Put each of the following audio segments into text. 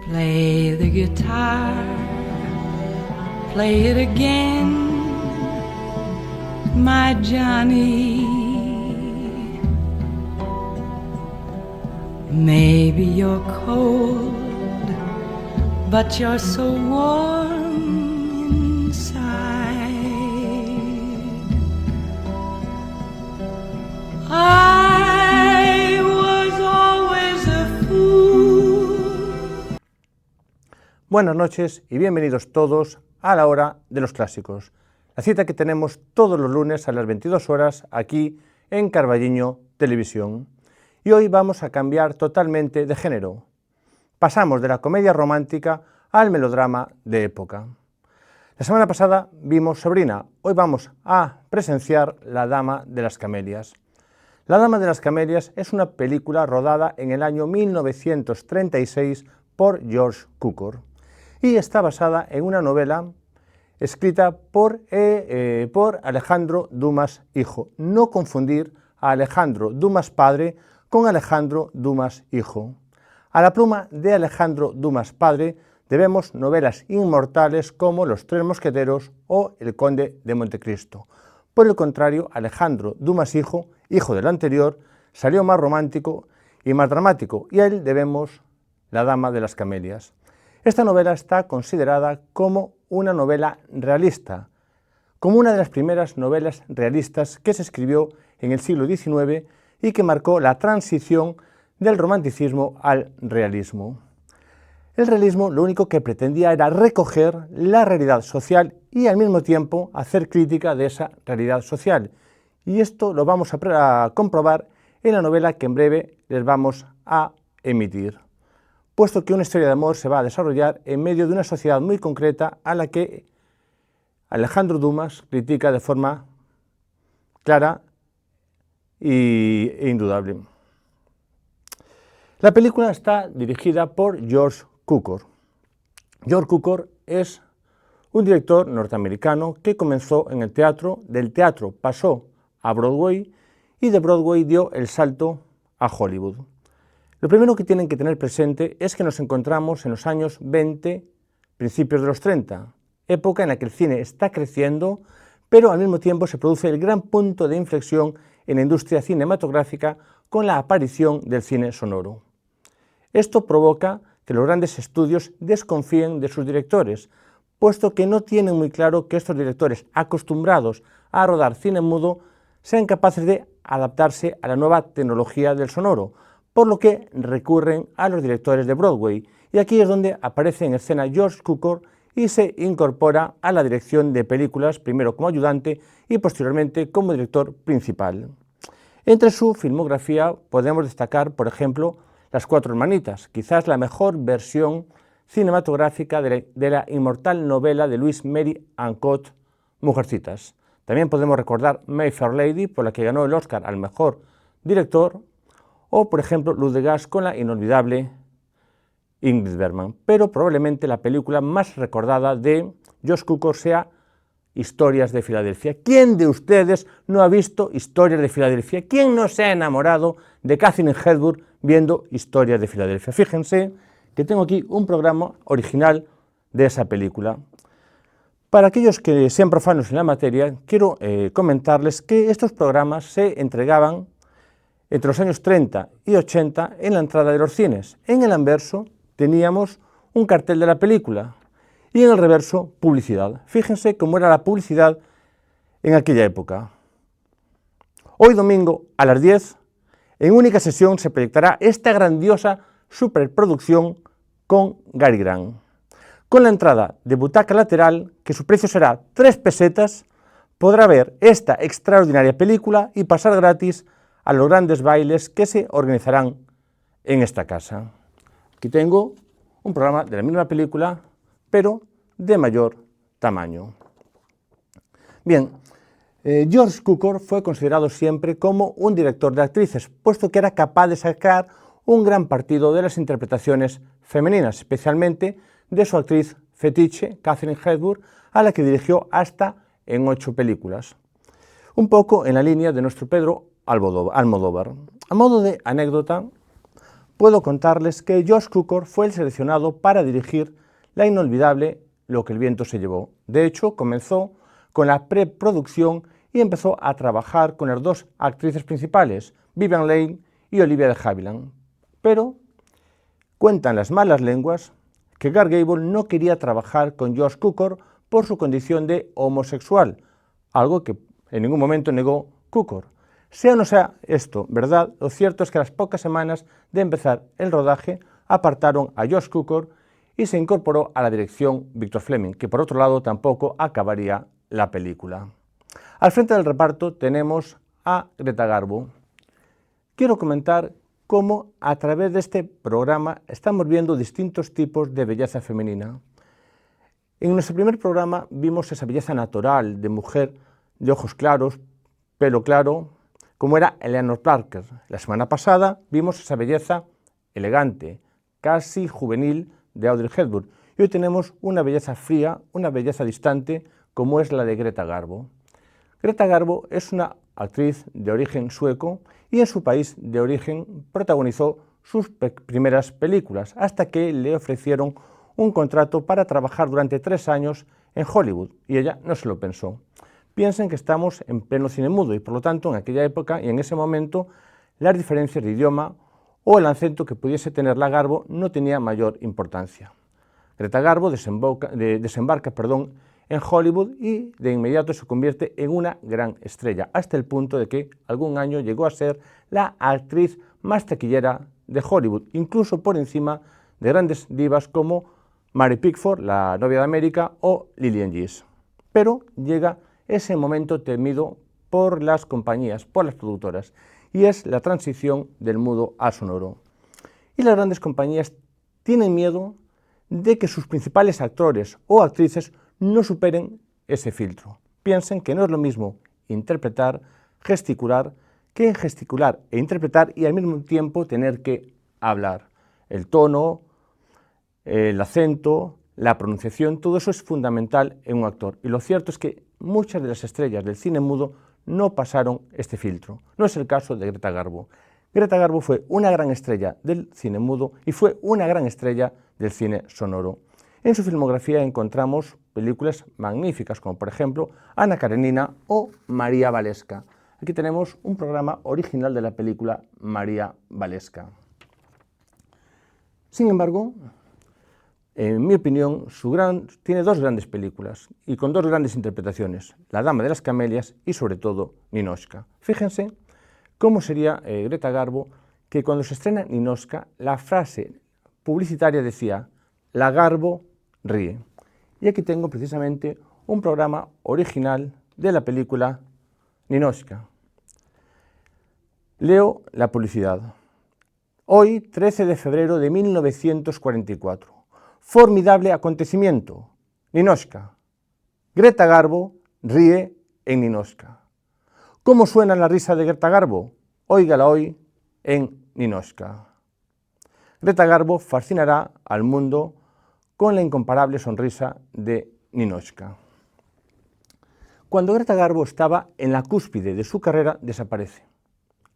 Play the guitar, play it again, my Johnny. Maybe you're cold, but you're so warm inside. I was always a fool. Buenas noches y bienvenidos todos a la hora de los clásicos. La cita que tenemos todos los lunes a las 22 horas aquí en Carballiño Televisión. Y hoy vamos a cambiar totalmente de género. Pasamos de la comedia romántica al melodrama de época. La semana pasada vimos Sabrina, hoy vamos a presenciar La Dama de las Camelias. La Dama de las Camelias es una película rodada en el año 1936 por George Cukor y está basada en una novela escrita por Alejandro Dumas hijo. No confundir a Alejandro Dumas padre con Alejandro Dumas hijo. A la pluma de Alejandro Dumas padre debemos novelas inmortales como Los Tres Mosqueteros o El Conde de Montecristo. Por el contrario, Alejandro Dumas hijo, hijo del anterior, salió más romántico y más dramático, y a él debemos La Dama de las Camelias. Esta novela está considerada como una novela realista, como una de las primeras novelas realistas que se escribió en el siglo XIX y que marcó la transición del romanticismo al realismo. El realismo lo único que pretendía era recoger la realidad social y al mismo tiempo hacer crítica de esa realidad social. Y esto lo vamos a comprobar en la novela que en breve les vamos a emitir, puesto que una historia de amor se va a desarrollar en medio de una sociedad muy concreta a la que Alejandro Dumas critica de forma clara e indudable. La película está dirigida por George Cukor. George Cukor es un director norteamericano que comenzó en el teatro, del teatro pasó a Broadway y de Broadway dio el salto a Hollywood. Lo primero que tienen que tener presente es que nos encontramos en los años 20, principios de los 30, época en la que el cine está creciendo, pero al mismo tiempo se produce el gran punto de inflexión en la industria cinematográfica con la aparición del cine sonoro. Esto provoca que los grandes estudios desconfíen de sus directores, puesto que no tienen muy claro que estos directores acostumbrados a rodar cine mudo sean capaces de adaptarse a la nueva tecnología del sonoro, por lo que recurren a los directores de Broadway, y aquí es donde aparece en escena George Cukor y se incorpora a la dirección de películas, primero como ayudante y posteriormente como director principal. Entre su filmografía podemos destacar, por ejemplo, Las Cuatro Hermanitas, quizás la mejor versión cinematográfica de la inmortal novela de Louise Mary Alcott, Mujercitas. También podemos recordar My Fair Lady, por la que ganó el Oscar al mejor director, o por ejemplo Luz de Gas con la inolvidable Ingrid Bergman. Pero probablemente la película más recordada de George Cukor sea Historias de Filadelfia. ¿Quién de ustedes no ha visto Historias de Filadelfia? ¿Quién no se ha enamorado de Katharine Hepburn viendo Historias de Filadelfia? Fíjense que tengo aquí un programa original de esa película. Para aquellos que sean profanos en la materia, quiero comentarles que estos programas se entregaban entre los años 30 y 80 en la entrada de los cines. En el anverso teníamos un cartel de la película y en el reverso publicidad. Fíjense cómo era la publicidad en aquella época. Hoy domingo a las 10, en única sesión se proyectará esta grandiosa superproducción con Gary Grant. Con la entrada de butaca lateral, que su precio será 3 pesetas, podrá ver esta extraordinaria película y pasar gratis a los grandes bailes que se organizarán en esta casa. Aquí tengo un programa de la misma película, pero de mayor tamaño. Bien, George Cukor fue considerado siempre como un director de actrices, puesto que era capaz de sacar un gran partido de las interpretaciones femeninas, especialmente de su actriz fetiche, Katharine Hepburn, a la que dirigió hasta en 8 películas. Un poco en la línea de nuestro Pedro Almodóvar. A modo de anécdota, puedo contarles que Josh Cukor fue el seleccionado para dirigir la inolvidable Lo que el viento se llevó. De hecho, comenzó con la preproducción y empezó a trabajar con las dos actrices principales, Vivien Leigh y Olivia de Havilland. Pero cuentan las malas lenguas que Clark Gable no quería trabajar con Josh Cukor por su condición de homosexual, algo que en ningún momento negó Cukor. Sea o no sea esto verdad, lo cierto es que a las pocas semanas de empezar el rodaje apartaron a Josh Cukor y se incorporó a la dirección Victor Fleming, que por otro lado tampoco acabaría la película. Al frente del reparto tenemos a Greta Garbo. Quiero comentar cómo a través de este programa estamos viendo distintos tipos de belleza femenina. En nuestro primer programa vimos esa belleza natural de mujer de ojos claros, pelo claro, como era Eleanor Parker. La semana pasada vimos esa belleza elegante, casi juvenil de Audrey Hepburn. Y hoy tenemos una belleza fría, una belleza distante, como es la de Greta Garbo. Greta Garbo es una actriz de origen sueco y en su país de origen protagonizó sus primeras películas, hasta que le ofrecieron un contrato para trabajar durante 3 años en Hollywood, y ella no se lo pensó. Piensen que estamos en pleno cine mudo y por lo tanto en aquella época y en ese momento las diferencias de idioma o el acento que pudiese tener la Garbo no tenía mayor importancia. Greta Garbo desembarca en Hollywood y de inmediato se convierte en una gran estrella, hasta el punto de que algún año llegó a ser la actriz más taquillera de Hollywood, incluso por encima de grandes divas como Mary Pickford, la novia de América, o Lillian Gish. Pero llega ese momento temido por las compañías, por las productoras, y es la transición del mudo al sonoro. Y las grandes compañías tienen miedo de que sus principales actores o actrices no superen ese filtro. Piensen que no es lo mismo interpretar, gesticular, que gesticular e interpretar y al mismo tiempo tener que hablar. El tono, el acento, la pronunciación, todo eso es fundamental en un actor. Y lo cierto es que muchas de las estrellas del cine mudo no pasaron este filtro. No es el caso de Greta Garbo. Greta Garbo fue una gran estrella del cine mudo y fue una gran estrella del cine sonoro. En su filmografía encontramos películas magníficas como por ejemplo Ana Karenina o María Valeska. Aquí tenemos un programa original de la película María Valeska. Sin embargo, en mi opinión, tiene 2 grandes películas y con 2 grandes interpretaciones, La dama de las camelias y sobre todo Ninotchka. Fíjense cómo sería Greta Garbo, que cuando se estrena Ninotchka, la frase publicitaria decía, la Garbo ríe. Y aquí tengo precisamente un programa original de la película Ninotchka. Leo la publicidad. Hoy, 13 de febrero de 1944. Formidable acontecimiento. Ninotchka. Greta Garbo ríe en Ninotchka. ¿Cómo suena la risa de Greta Garbo? Óigala hoy en Ninotchka. Greta Garbo fascinará al mundo con la incomparable sonrisa de Ninotchka. Cuando Greta Garbo estaba en la cúspide de su carrera, desaparece.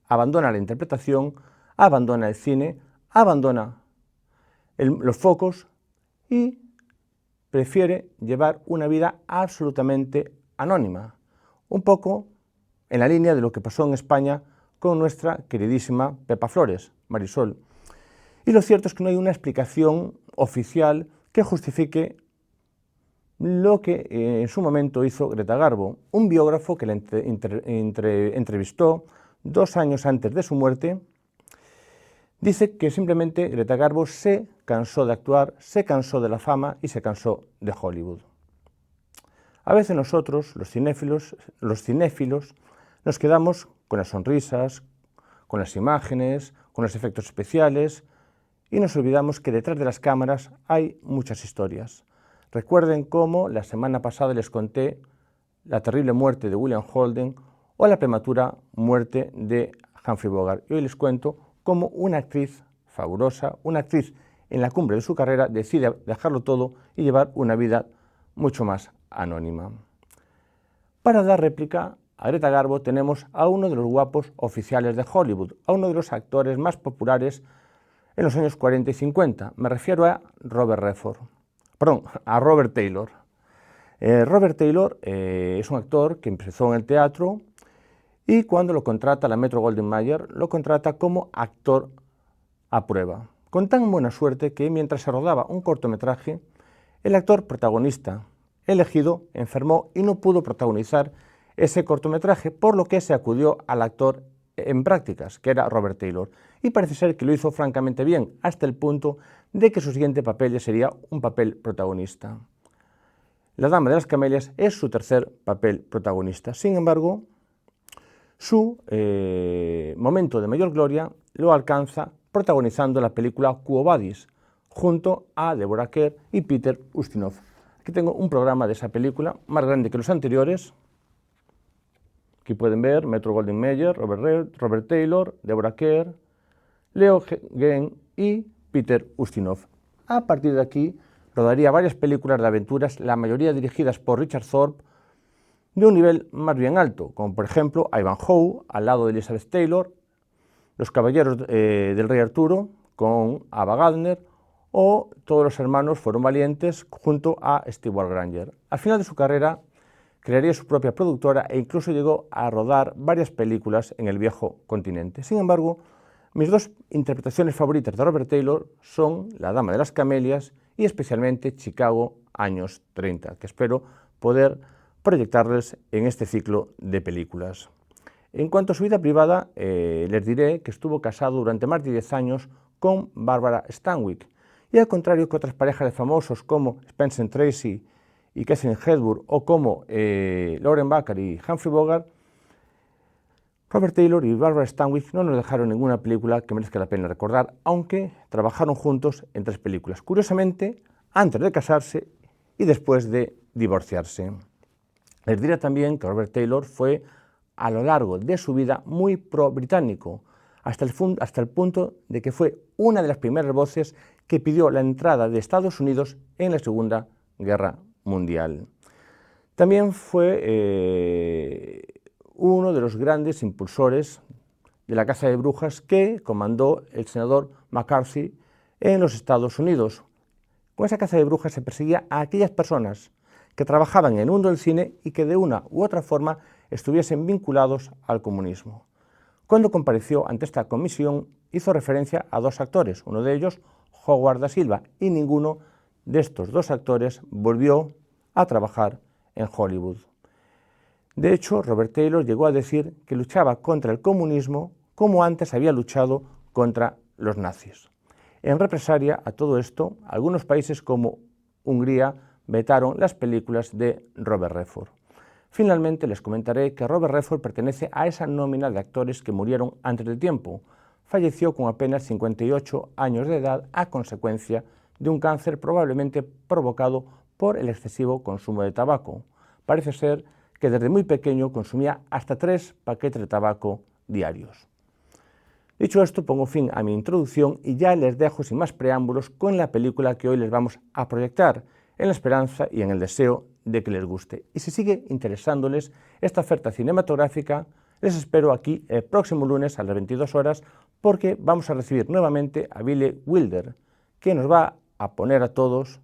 Abandona la interpretación, abandona el cine, abandona los focos y prefiere llevar una vida absolutamente anónima, un poco en la línea de lo que pasó en España con nuestra queridísima Pepa Flores, Marisol. Y lo cierto es que no hay una explicación oficial que justifique lo que en su momento hizo Greta Garbo. Un biógrafo que la entrevistó 2 años antes de su muerte dice que simplemente Greta Garbo se cansó de actuar, se cansó de la fama y se cansó de Hollywood. A veces nosotros, los cinéfilos, nos quedamos con las sonrisas, con las imágenes, con los efectos especiales y nos olvidamos que detrás de las cámaras hay muchas historias. Recuerden cómo la semana pasada les conté la terrible muerte de William Holden o la prematura muerte de Humphrey Bogart. Y hoy les cuento cómo una actriz fabulosa, una actriz en la cumbre de su carrera, decide dejarlo todo y llevar una vida mucho más anónima. Para dar réplica a Greta Garbo tenemos a uno de los guapos oficiales de Hollywood, a uno de los actores más populares en los años 40 y 50. Me refiero a Robert Redford. Perdón, a Robert Taylor. Robert Taylor es un actor que empezó en el teatro y cuando lo contrata la Metro-Goldwyn-Mayer, lo contrata como actor a prueba. Con tan buena suerte que mientras se rodaba un cortometraje, el actor protagonista elegido enfermó y no pudo protagonizar ese cortometraje, por lo que se acudió al actor en prácticas, que era Robert Taylor, y parece ser que lo hizo francamente bien, hasta el punto de que su siguiente papel ya sería un papel protagonista. La Dama de las Camelias es su tercer papel protagonista. Sin embargo, su momento de mayor gloria lo alcanza protagonizando la película Quo Vadis, junto a Deborah Kerr y Peter Ustinov. Aquí tengo un programa de esa película, más grande que los anteriores. Aquí pueden ver Metro-Goldwyn-Mayer, Robert Taylor, Deborah Kerr, Leo Genn y Peter Ustinov. A partir de aquí rodaría varias películas de aventuras, la mayoría dirigidas por Richard Thorpe, de un nivel más bien alto, como por ejemplo Ivanhoe, al lado de Elizabeth Taylor, Los Caballeros del Rey Arturo, con Ava Gardner, o Todos los hermanos fueron valientes, junto a Stewart Granger. Al final de su carrera, crearía su propia productora e incluso llegó a rodar varias películas en el viejo continente. Sin embargo, mis dos interpretaciones favoritas de Robert Taylor son La Dama de las Camelias y especialmente Chicago, años 30, que espero poder proyectarles en este ciclo de películas. En cuanto a su vida privada, les diré que estuvo casado durante más de 10 años con Barbara Stanwyck, y al contrario que otras parejas de famosos como Spencer Tracy y Catherine Hepburn o como Lauren Bacall y Humphrey Bogart, Robert Taylor y Barbara Stanwyck no nos dejaron ninguna película que merezca la pena recordar, aunque trabajaron juntos en 3 películas, curiosamente antes de casarse y después de divorciarse. Les diré también que Robert Taylor fue a lo largo de su vida muy pro-británico, hasta el punto de que fue una de las primeras voces que pidió la entrada de Estados Unidos en la Segunda Guerra Mundial. También fue uno de los grandes impulsores de la caza de brujas que comandó el senador McCarthy en los Estados Unidos. Con esa caza de brujas se perseguía a aquellas personas que trabajaban en el mundo del cine y que de una u otra forma estuviesen vinculados al comunismo. Cuando compareció ante esta comisión hizo referencia a 2 actores, uno de ellos Howard da Silva, y ninguno de estos 2 actores volvió a trabajar en Hollywood. De hecho, Robert Taylor llegó a decir que luchaba contra el comunismo como antes había luchado contra los nazis. En represalia a todo esto, algunos países como Hungría vetaron las películas de Robert Redford. Finalmente les comentaré que Robert Redford pertenece a esa nómina de actores que murieron antes del tiempo. Falleció con apenas 58 años de edad a consecuencia de un cáncer probablemente provocado por el excesivo consumo de tabaco. Parece ser que desde muy pequeño consumía hasta 3 paquetes de tabaco diarios. Dicho esto, pongo fin a mi introducción y ya les dejo sin más preámbulos con la película que hoy les vamos a proyectar, en la esperanza y en el deseo de que les guste. Y si sigue interesándoles esta oferta cinematográfica, les espero aquí el próximo lunes a las 22 horas porque vamos a recibir nuevamente a Billy Wilder, que nos va a poner a todos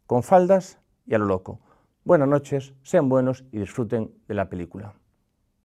con faldas y a lo loco. Buenas noches, sean buenos y disfruten de la película.